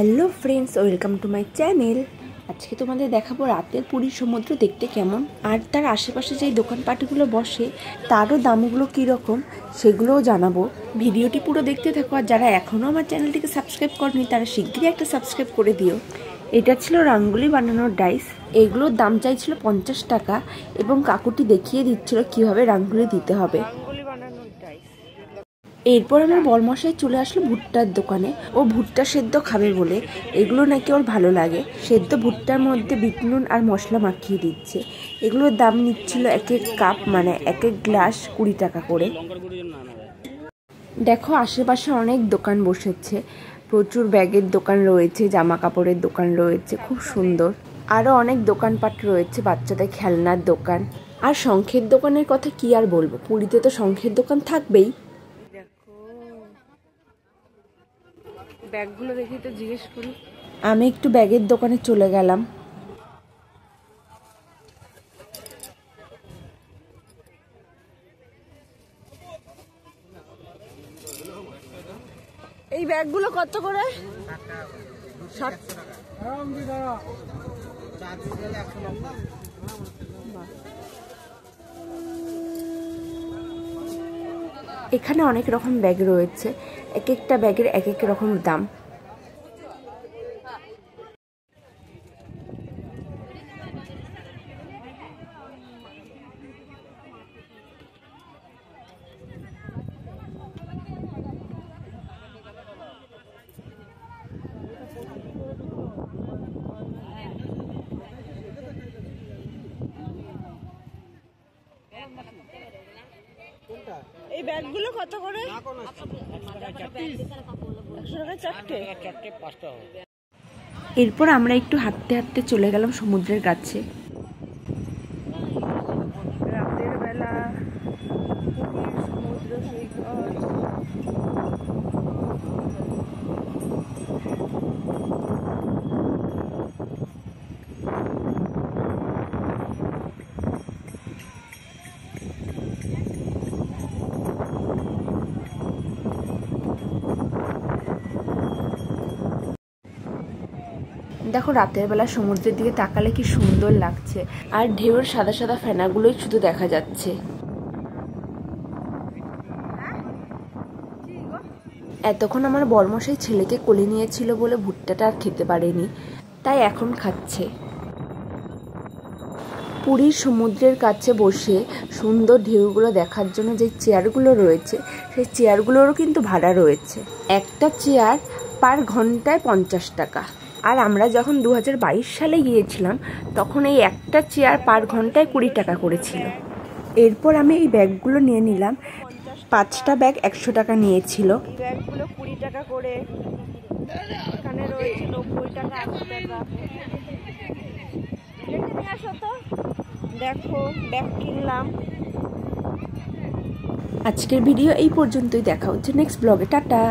Hello friends, welcome to my channel. আজকে তোমাদের দেখাবো রাতের পুরীর সমুদ্র দেখতে কেমন, আর তার আশেপাশে যেই দোকানপাটগুলো বসে তারও দামগুলো কীরকম সেগুলোও জানাবো। ভিডিওটি পুরো দেখতে থাকো, আর যারা এখনও আমার চ্যানেলটিকে সাবস্ক্রাইব করেনি তারা শিগগিরই একটা সাবস্ক্রাইব করে দিও। এটা ছিল রাঙ্গুলি বানানোর ডাইস। এগুলোর দাম চাইছিল 50 টাকা এবং কাকুটি দেখিয়ে দিচ্ছিল কীভাবে রাঙ্গুলি দিতে হবে। এরপর আমার বরমশাই চলে আসলো ভুট্টার দোকানে। ও ভুট্টা সেদ্ধ খাবে বলে এগুলো নাকি ওর ভালো লাগে। সেদ্ধ ভুট্টার মধ্যে বিট নুন আর মশলা মাখিয়ে দিচ্ছে। এগুলোর দাম নিচ্ছিল এক এক কাপ, মানে এক এক গ্লাস 20 টাকা করে। দেখো আশেপাশে অনেক দোকান বসেছে, প্রচুর ব্যাগের দোকান রয়েছে, জামা কাপড়ের দোকান রয়েছে, খুব সুন্দর। আরও অনেক দোকানপাট রয়েছে, বাচ্চাদের খেলনার দোকান। আর শঙ্খের দোকানের কথা কি আর বলবো, পুরীতে তো শঙ্খের দোকান থাকবেই। ব্যাগগুলো দেখে তো জিজ্ঞেস করি। আমি একটু ব্যাগের দোকানে চলে গেলাম। এই ব্যাগগুলো কত করে? 60 টাকা। এখানে অনেক রকম ব্যাগ রয়েছে, এক একটা ব্যাগের এক এক রকম দাম। এই ব্যাগগুলো কত করে? 100 টাকা চারটে। এরপর আমরা একটু হাঁটতে হাঁটতে চলে গেলাম সমুদ্রের কাছে। রাতের বেলা সমুদ্র সৈকত। দেখো রাতের বেলা সমুদ্রের দিকে তাকালে কি সুন্দর লাগছে, আর ঢেউয়ের সাদা সাদা ফেনাগুলোই শুধু দেখা যাচ্ছে। এতক্ষণ আমার বরমশাই ছেলেকে কোলে নিয়েছিল বলে ভুট্টাটা আর খেতে পারেনি, তাই এখন খাচ্ছে। পুরীর সমুদ্রের কাছে বসে সুন্দর ঢেউগুলো দেখার জন্য যে চেয়ারগুলো রয়েছে, সেই চেয়ারগুলোরও কিন্তু ভাড়া রয়েছে। একটা চেয়ার পার ঘন্টায় 50 টাকা। আর আমরা যখন 2022 সালে গিয়েছিলাম তখন এই একটা চেয়ার পার ঘন্টায় 20 টাকা করেছিল। এরপর আমি এই ব্যাগগুলো নিয়ে নিলাম। 5টা ব্যাগ 100 টাকা নিয়েছিল। ব্যাগগুলো 20 টাকা করে। এখানে রয়েছে 90 টাকা, 80 টাকা। নিয়ে আসো তো। দেখো ব্যাগ কিনলাম। আজকের ভিডিও এই পর্যন্তই, দেখা হচ্ছে নেক্সট ব্লগে। টাটা।